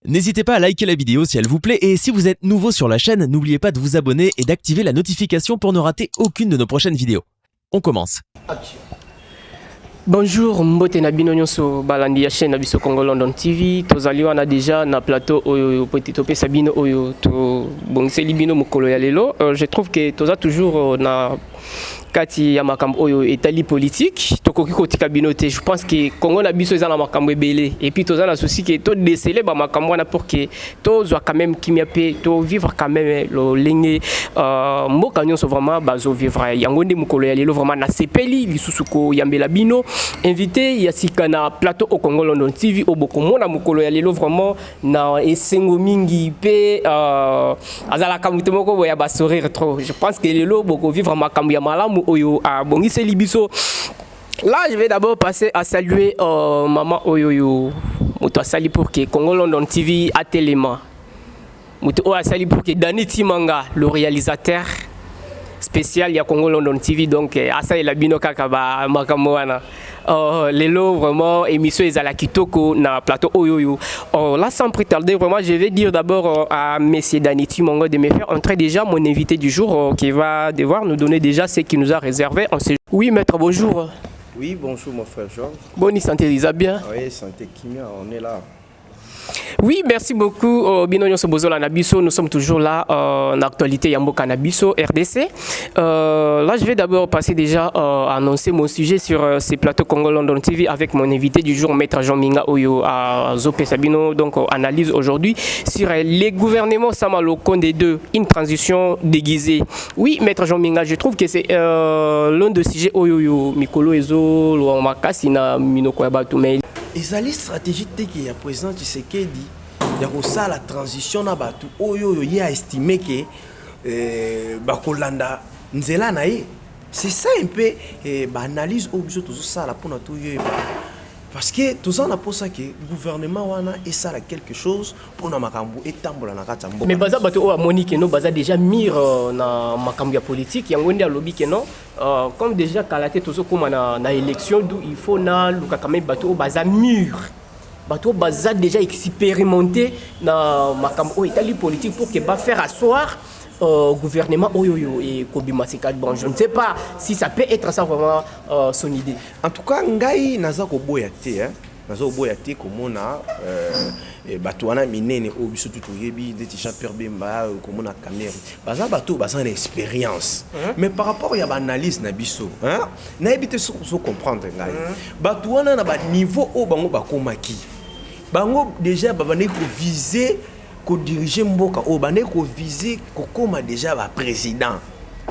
N'hésitez pas à liker la vidéo si elle vous plaît et si vous êtes nouveau sur la chaîne, n'oubliez pas de vous abonner et d'activer la notification pour ne rater aucune de nos prochaines vidéos. On commence. Bonjour, mbote na bino nyonso balandi ya chaîne na biso Congo London TV. Tozali wana déjà na plateau oyo petit opé sabino oyo to bongiseli bino mokolo ya lelo. Je trouve que toza toujours na kati ya makambo oyo etali politique tokoki kotika bino te. Je pense que Congo na biso eza na makambo ebele et puis toza na souci que to déceler ba makambo wana pour que tozwa quand même kimia pe to vivre quand même lo lenge mboka nyonso vraiment bazo vivre yango nde mokolo ya lelo vraiment na sepeli lisusuko yambela bino invité ya sika na plateau au Congo London TV au bokomona mokolo ya lelo vraiment na esengo mingi pe azala kamuto moko ya ba sourire trop. Je pense que lelo boko vivre makambo ya malamu oyo a bongiseli biso. Là, je vais d'abord passer à saluer maman Oyoyo. Moto sali pour que Congo London TV a téléma. Moto sali pour que Dani Timanga, le réalisateur spécial ya Congo London TV, donc asa la bino kaka ba makambo wana. Lelo vraiment émission ezala kitoko na plateau Oyoyo. Là sans plus tarder vraiment je vais dire d'abord à monsieur Dani Timanga de me faire entrer déjà mon invité du jour qui va devoir nous donner déjà ce qu'il nous a réservé en séjour. Oui maître, bonjour. Oui, bonjour mon frère Georges. Bonne santé, Lisa bien. Oui, santé Kimia, on est là. Oui, merci beaucoup. Binonyo Sobozola Nabiso, nous sommes toujours là en actualité Yamboka Nabiso, RDC. Là, je vais d'abord passer déjà à annoncer mon sujet sur ces plateaux Congo London TV avec mon invité du jour, Maître Jean-Minga Oyo à Zopé Sabino. Donc, analyse aujourd'hui sur les gouvernements Samalo Condé 2, une transition déguisée. Oui, Maître Jean-Minga, je trouve que c'est l'un des sujets Oyo Mikolo Ezo, Loamakasina, Minoko Yabatumei. ezali stratégie te que ya président Tshisekedi ya kosala la transition na batu oyo ye a estimé que bakolanda nzela na ye. C'est ça un peu analyse au biso tout ça la pona tout ye parce que tout ça na posa que gouvernement wana esala quelque chose pour na makambo etambola na kata mboka. Mais baza bato o Monique no baza déjà mire na makambo ya politique yango ndi alobi ke non comme déjà kalaté tozo koma na élection d'où il faut na luka quand même bato o baza mire bato baza déjà expérimenté na makambo o itali politique pour que ba faire asseoir gouvernement Oyoyo et Kobima Sekad. Bon, je ne sais pas si ça peut être ça vraiment son idée. En tout cas, ngai naza ko boya te hein. Naza ko boya te komona bato wana minene o biso tutu yebi de Jean-Pierre Bemba komona Cameroun. Baza bato baza une expérience. Mais par rapport à l'analyse na biso, hein, na ebité so comprendre ngai. Bato wana na ba niveau o bango bakomaki. Bango déjà babane ko viser ko diriger mboka o bane ko viser ko koma déjà ba président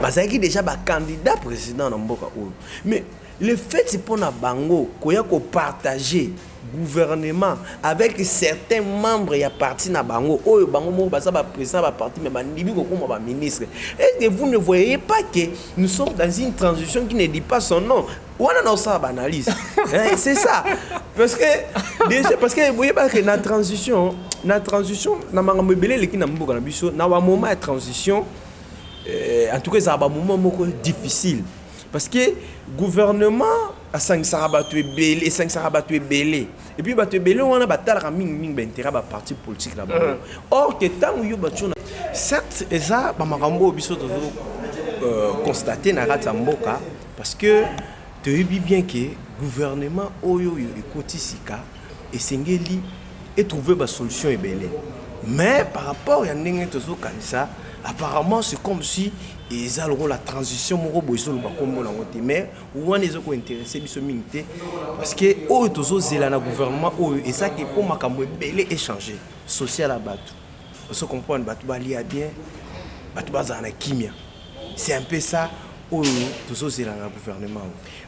bazaki déjà ba candidat président na mboka o. Mais le fait c'est pour na bango ko ya ko partager gouvernement avec certains membres ya parti na bango oyo bango mo baza ba président ba parti mais bandibi ko koma ba ministre. Et vous ne voyez pas que nous sommes dans une transition qui ne dit pas son nom. Wana na ça analyse. C'est ça. Parce que déjà parce que vous voyez pas que la transition na makambo belé leki na mboka na biso na wa moment de transition en tout cas ça ba moment moko difficile parce que gouvernement a 500 rabatu belé 500 rabatu belé et puis batu belé wana batala mingi ba intérêt ba parti politique là-bas. Or que tant yo batu certes ça ba makambo biso to constater na kata mboka parce que tu sais bien que gouvernement oyo ekoti sika esengeli et trouver une solution est belle. Mais par rapport à ça, apparemment c'est comme si ils ont la transition mais où on est intéressé parce que au gouvernement et ça qui pour ma belle échanger social à battre. On se comprend battu bali à bien battu bazana kimia. C'est un peu ça. Gouvernement.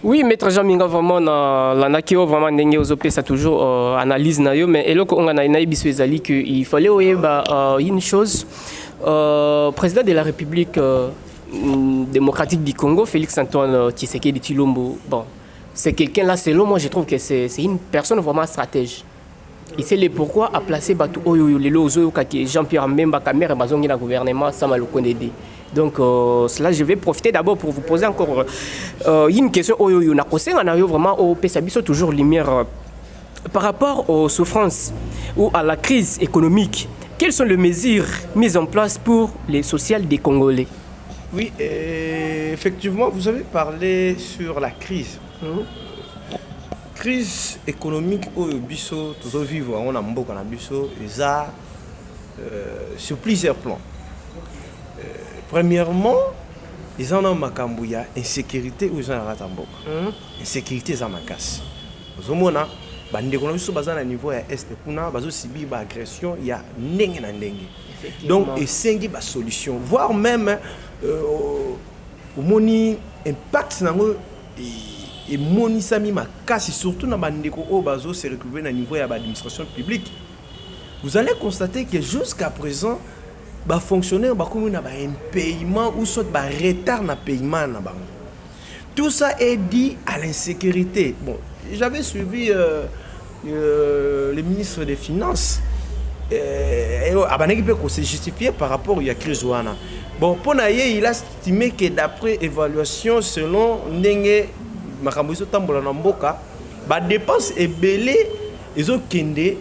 Oui, maître Jean-Minga vraiment la nakio vraiment ndenge ozopé ça toujours analyse na yo mais eloko on a na biso ezali que il fallait une chose président de la République démocratique du Congo Félix Antoine Tshisekedi Tshilombo. Bon, c'est quelqu'un là selon moi je trouve que c'est une personne vraiment stratège. Il sait le pourquoi a placé Batu Oyoyo Lelo Ozoyo Kaki Jean-Pierre Mbemba Kamere Bazongi na gouvernement Samalo Kondede. Donc cela je vais profiter d'abord pour vous poser encore une question Oyoyo na kosenga na yo vraiment au Pesabiso toujours lumière par rapport aux souffrances ou à la crise économique, quelles sont les mesures mises en place pour les sociales des Congolais? Oui, effectivement, vous avez parlé sur la crise. Crise économique au biso, tous vivre on a beaucoup en biso, sur plusieurs plans. Premièrement, ils en ont makambouya insécurité ou ils en ratamboka. Insécurité za makasi. Zomona bande kono biso bazana niveau ya est kuna bazo sibi ba agression ya ndenge na ndenge. Donc esengi ba solution, voire même moni impact nango et moni sami makasi surtout na bande ko o bazo se retrouver na niveau ya ba administration publique. Vous allez constater que jusqu'à présent ba fonctionnaire ba comme na ba impayement ou soit ba retard na paiement na bango. Tout ça est dit à l'insécurité. Bon, j'avais suivi le ministre des Finances et abaneki peut se justifier par rapport à la crise wana. Bon, pour naïe, il a estimé que d'après évaluation selon ndenge makambo so tambola na mboka, ba dépenses ebelé ezo kende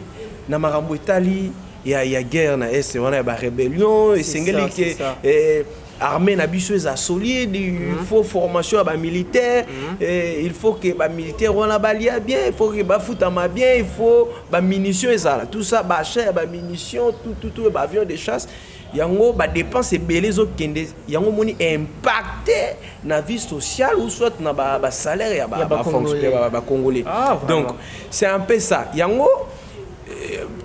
na makambo etali ya guerre na est wana ba rébellion et sengeli que armée na biso eza solide, il faut formation à militaire, il faut que ba militaire wana balia bien, il faut que ba futama bien, il faut ba munitions ezala, tout ça ba cher ba munitions, tout ba avion de chasse. Yango ba dépense belé zo kende, yango moni impacté na vie sociale ou soit na ba salaire ya ba fonctionnaire ba congolais. Donc c'est un peu ça. Yango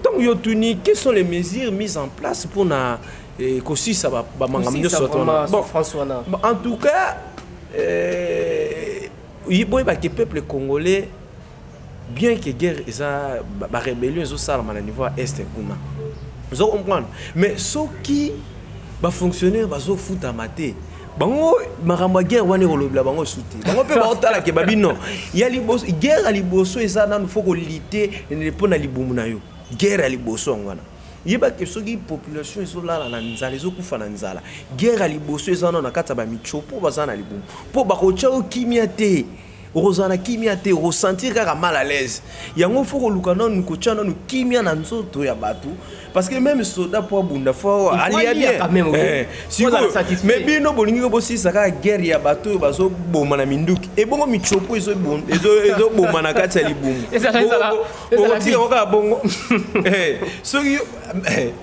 tant yo tuni, quelles sont les mesures mises en place pour na aussi ça va bon, en tout cas il faut que le peuple congolais bien que guerre eza ba rébellion zo sala na niveau est kuna vous comprenez mais ceux qui ba fonctionnaire bazo futa maté bango makambo guerre wana rolobla bango souti bango pe ba otala ke babino ya liboso guerre à liboso eza na faut ko lité ne pona libumu na yo guerre à liboso ngwana yeba ke soki population ezolala na nzala ezokufa na nzala guerre liboso ezana na kati ya bamichopo bazana libumu po bakotia okimia te ozana kimia te ressentir kaka mal à l'aise yango faut koluka nanu kotia nanu kimia na nzoto ya bato parce que même soda po bunda fo alia bien mais bino bolingi bosi saka guerre ya bato bazo boma na minduki e bongo michopo ezo boma na kati ya libumu ti oka bongo soki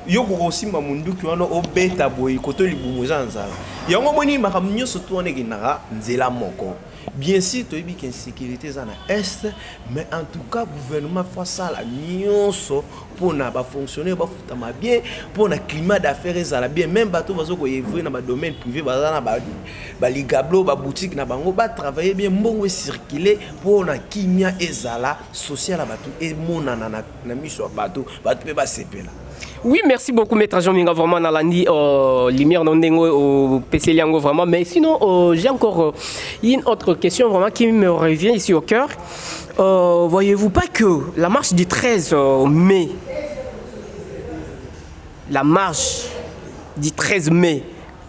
yo ko simba munduki wana obeta boyi koto libumu zanzala yango moni makambo nyonso to wana kinaka nzela moko. Bien sûr, tu as dit qu'il y a une sécurité dans l'Est, mais en tout cas, le gouvernement fait ça pour fonctionner bien, pour le climat d'affaires bien. Même bateau dans le domaine privé, dans les gablots, dans les boutiques, travailler bien, bon circuler pour la kimia et la sociale et mon bateau, oui, merci beaucoup, Maître Jean-Minga, vraiment, dans l'année, lumière, non, au PC Liango, vraiment. Mais sinon, j'ai encore une autre question, vraiment, qui me revient ici au cœur. Voyez-vous pas que la marche du 13 mai,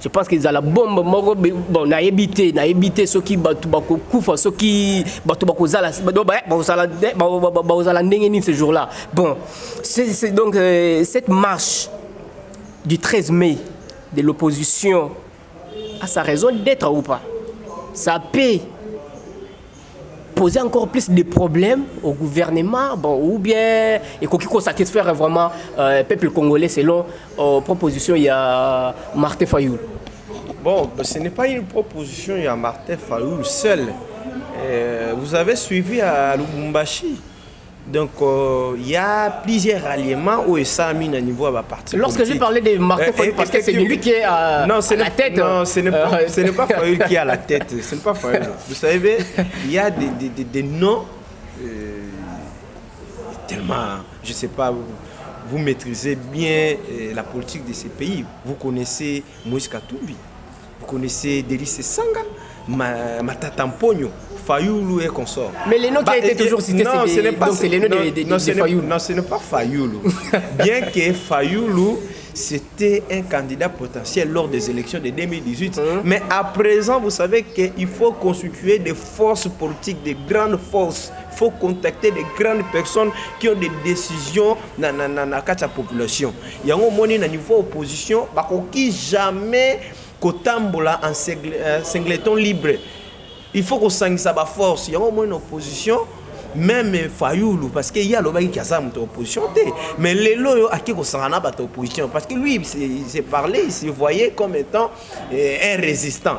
je pense qu'ils ont la bombe, bon, na évité ceux qui battent ceux qui ce jour-là. Bon, c'est donc cette marche du 13 mai de l'opposition a sa raison d'être ou pas. Ça peut poser encore plus de problèmes au gouvernement, bon, ou bien il faut satisfaire vraiment le peuple congolais selon proposition il y a Martin Fayoul. Bon, ce n'est pas une proposition il y a Martin Fayoul seul. Vous avez suivi à Lubumbashi. Donc, il y a plusieurs ralliements où ça a mis un niveau à la partie. Lorsque j'ai parlé de Martin Fayoul, parce que c'est lui qui est à la tête. Non, ce n'est pas Fayoul qui est à la tête. Ce n'est pas Fayoul. Vous savez, il y a des noms tellement, je ne sais pas, vous maîtrisez bien la politique de ces pays. Vous connaissez Moïse Katumbi, vous connaissez Délice Sanga, Matata Mponyo, Fayoulou et consort. Mais les noms qui ont été toujours cités, c'est les noms de Fayoulou. Non, ce n'est pas Fayoulou. Bien que Fayoulou, c'était un candidat potentiel lors des élections de 2018. Mais à présent, vous savez qu'il faut constituer des forces politiques, des grandes forces. Il faut contacter des grandes personnes qui ont des décisions dans la population. Il y a un moment au niveau opposition, qui jamais kotambola en singleton libre. Il faut qu'on s'en sa force. Il y a un moment une opposition. Même Fayoulou, parce qu'il y a l'obéi qui a ça, opposition. Mais les loyaux à qui on s'en a pas opposition, parce que lui, il s'est parlé, il se voyait comme étant un résistant.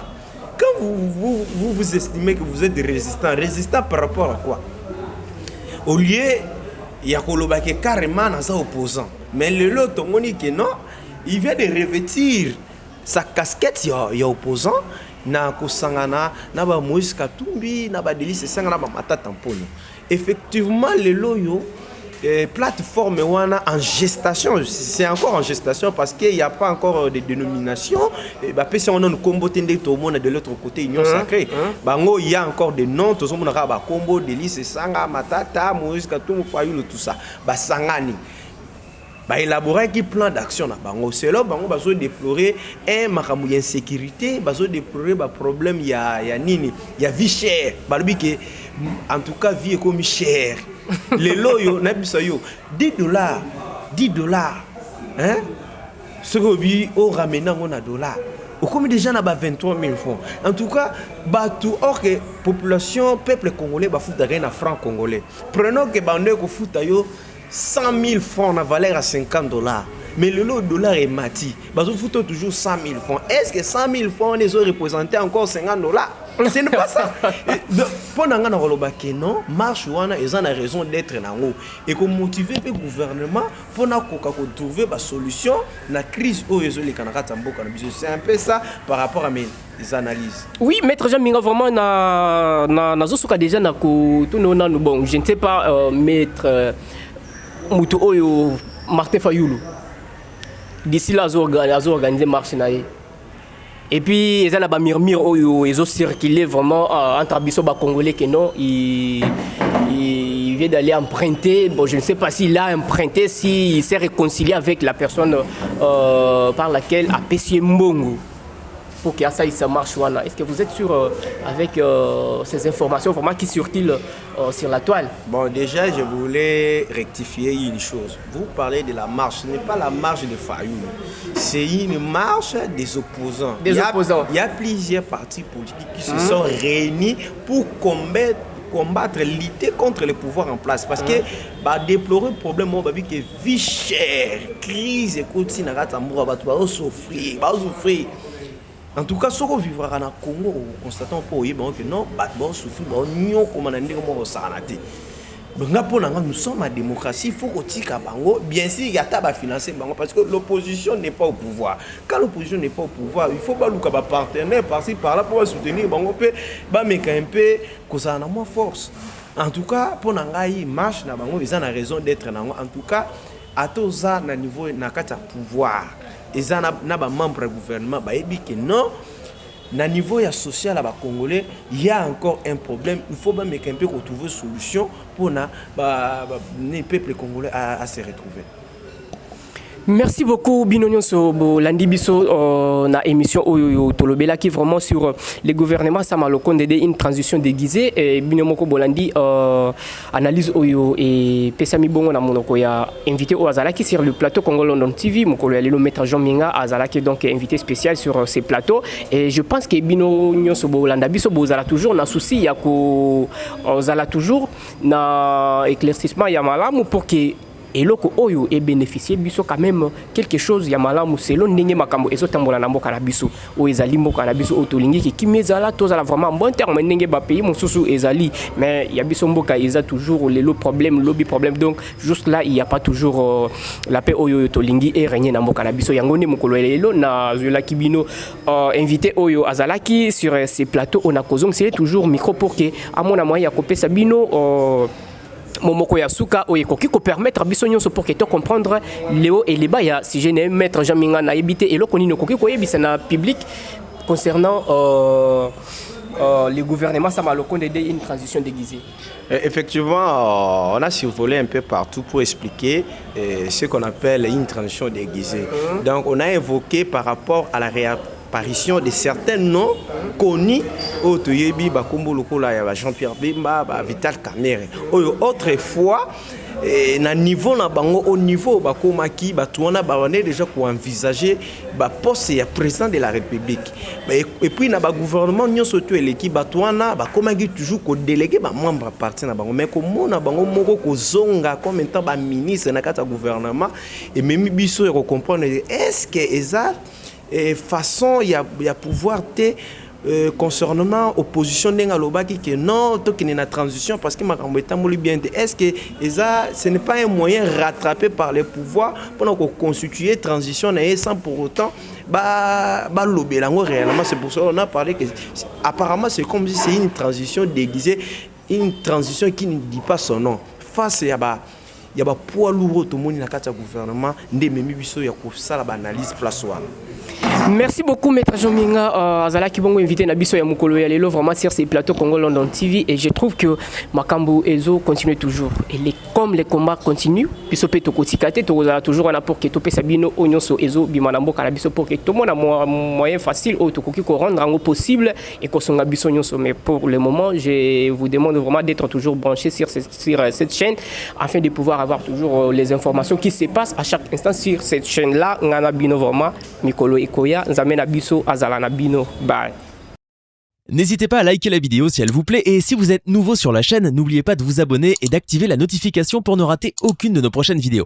Quand vous estimez que vous êtes résistant par rapport à quoi? Au lieu, il y a qui carrément dans sa opposant. Mais le lot, non, il vient de revêtir sa casquette, il y a opposant. Na kosangana na ba Moïse Katumbi na ba Délice sangana ba matata mpono. Effectivement les loyo plateforme wana en gestation, c'est encore en gestation parce qu'il n'y a pas encore de dénomination. Bah si on a une combo tende tout le monde de l'autre côté union sacrée. Bango il y a encore des noms, tout le monde a ba combo Délice sanga matata Moïse Katumbi Fayulu tout ça. Ba sangani. Bah élaborer un plan d'action na bango c'est là bango bazo déplorer un makamou insécurité bazo déplorer ba problème ya nini ya vie chère balubi que en tout cas vie est comme chère les loyo na biso yo $10 hein ce que bi au ramenant on a $. Au comme déjà na ba 23 000 francs en tout cas batou or que population peuple congolais ba fouta rien na franc congolais prenons que bande ko fouta yo 100 000 francs na valeur à $50. Mais le lot dollar est mati. Bazo fouto toujours 100 000 francs. Est-ce que 100 000 francs les ont représenté encore $50? Ce n'est pas ça. Pendant que nous avons non, marche wana ils ont raison d'être nango et qu'on motiver le gouvernement pour trouver une solution la crise où ils ont les Canadiens. C'est un peu ça par rapport à mes analyses. Oui, maître Jean Minga vraiment na zosuka déjà na ko bon, je ne sais pas maître Moutou Oyo Martin Fayoulou. D'ici là, ils ont organisé marche. Et puis, ils ont murmure, ils ont circulé vraiment entre les Congolais que non, il vient d'aller emprunter. Bon, je ne sais pas s'il a emprunté, s'il s'est réconcilié avec la personne par laquelle a Pessie Mbongo. Pour que ça marche. Est-ce que vous êtes sûr avec ces informations vraiment qui circulent sur la toile? Bon, déjà, je voulais rectifier une chose. Vous parlez de la marche. Ce n'est pas la marche de Fayoulou. C'est une marche des opposants. Il y a plusieurs partis politiques qui se sont réunis pour combattre, lutter contre le pouvoir en place. Parce que déplorer le problème, que vie chère, crise, écoute, si on va souffrir. En tout cas, ce qu'on vivra dans le Congo, constatons que non, nous souffrons, nous sommes en démocratie, il faut que bien sûr, il y a des financer parce que l'opposition n'est pas au pouvoir. Quand l'opposition n'est pas au pouvoir, il faut que les partenaires par-ci par-là pour soutenir, on peut mettre un peu que ça a moins force. En tout cas, pour nous marche, ils ont raison d'être en tout cas, à tout ça, à niveau de pouvoir. Et ça n'a pas membre du gouvernement que non na niveau social à Congolais il y a encore un problème il faut même un peu trouver une solution pour les peuples congolais à se retrouver. Merci beaucoup Binonyo Sobo Landibiso na émission Oyo Tolobela qui vraiment sur les gouvernements Samaloko d'aider une transition déguisée et Binomoko Bolandi analyse Oyo et Pesami Bongo na monoko ya invité au Azalaki sur le plateau Congo London TV mokolo ya lelo maître Jean Minga Azalaki donc invité spécial sur ces plateaux et je pense que Binonyo Sobo Landabiso bozala toujours na souci ya ko zala toujours na éclaircissement ya malamu pour que et loko oyo et bénéficier biso quand même quelque chose ya malamu selon ndenge makambo ezotambola na mboka na biso o ezali mboka na biso otolingi ki mezala tozala vraiment bon terme ndenge ba pays mosusu ezali mais ya biso mboka eza toujours les problèmes lobby problème donc juste là il y a pas toujours la paix oyo tolingi et régner na mboka na biso yango ne mokolo lelo na zola kibino invité oyo azalaki sur ces plateaux on a kozong c'est toujours micro pour que à mon moyen ya kopesa bino Momoko Yasuka oyekoki ko permettre biso nyonso pour que to comprendre Léo et les baya si je n'aime maître Jean Minga na ebité et lokoni no koki ko yebisa na public concernant le gouvernement Samaloko d'aider une transition déguisée. Effectivement, on a survolé un peu partout pour expliquer ce qu'on appelle une transition déguisée. Donc, on a évoqué par rapport à la réapparition de certains noms connus au Toyebi, Jean-Pierre Bemba, Vital Kamerhe. Autrefois, na niveau na bango au niveau bakomaki batuana bawane déjà ko envisager ba poste ya président de la République et puis na ba gouvernement nyonso to eleki batuana bakomaki toujours ko déléguer ba membre parti na bango mais ko mona bango moko ko zonga comme étant ba ministre na kata gouvernement et même biso e comprendre est-ce que eza façon ya pouvoir te concernant opposition n'enga lobaki que non to qui n'est la transition parce que makambo etamoli bien est-ce que ce n'est pas un moyen rattrapé par les pouvoirs pour constituer transition sans pour autant lobby lango réellement. C'est pour ça qu'on a parlé que apparemment c'est comme si c'est une transition déguisée, une transition qui ne dit pas son nom face à il y a poids lourd tout le monde dans le gouvernement ndememi biso ya ko sala ba analyse place wana. Merci beaucoup, Maître Jean Minga. Azala Kibongo invité Nabiso ya Mukolo ya Lelo vraiment sur ces plateaux Congo London TV et je trouve que Makambo Ezo continue toujours et comme les combats continuent, biso pe to kotikate to kozala toujours on a pour que to pe sabino onyoso Ezo bimanambo kala biso pour que tout le monde a moyen facile au to koki ko rendre en possible et ko songa biso nyonso mais pour le moment, je vous demande vraiment d'être toujours branché sur cette chaîne afin de pouvoir avoir toujours les informations qui se passent à chaque instant sur cette chaîne là. Ngana bino vraiment Mikolo Ekoya. N'hésitez pas à liker la vidéo si elle vous plaît et si vous êtes nouveau sur la chaîne, n'oubliez pas de vous abonner et d'activer la notification pour ne rater aucune de nos prochaines vidéos.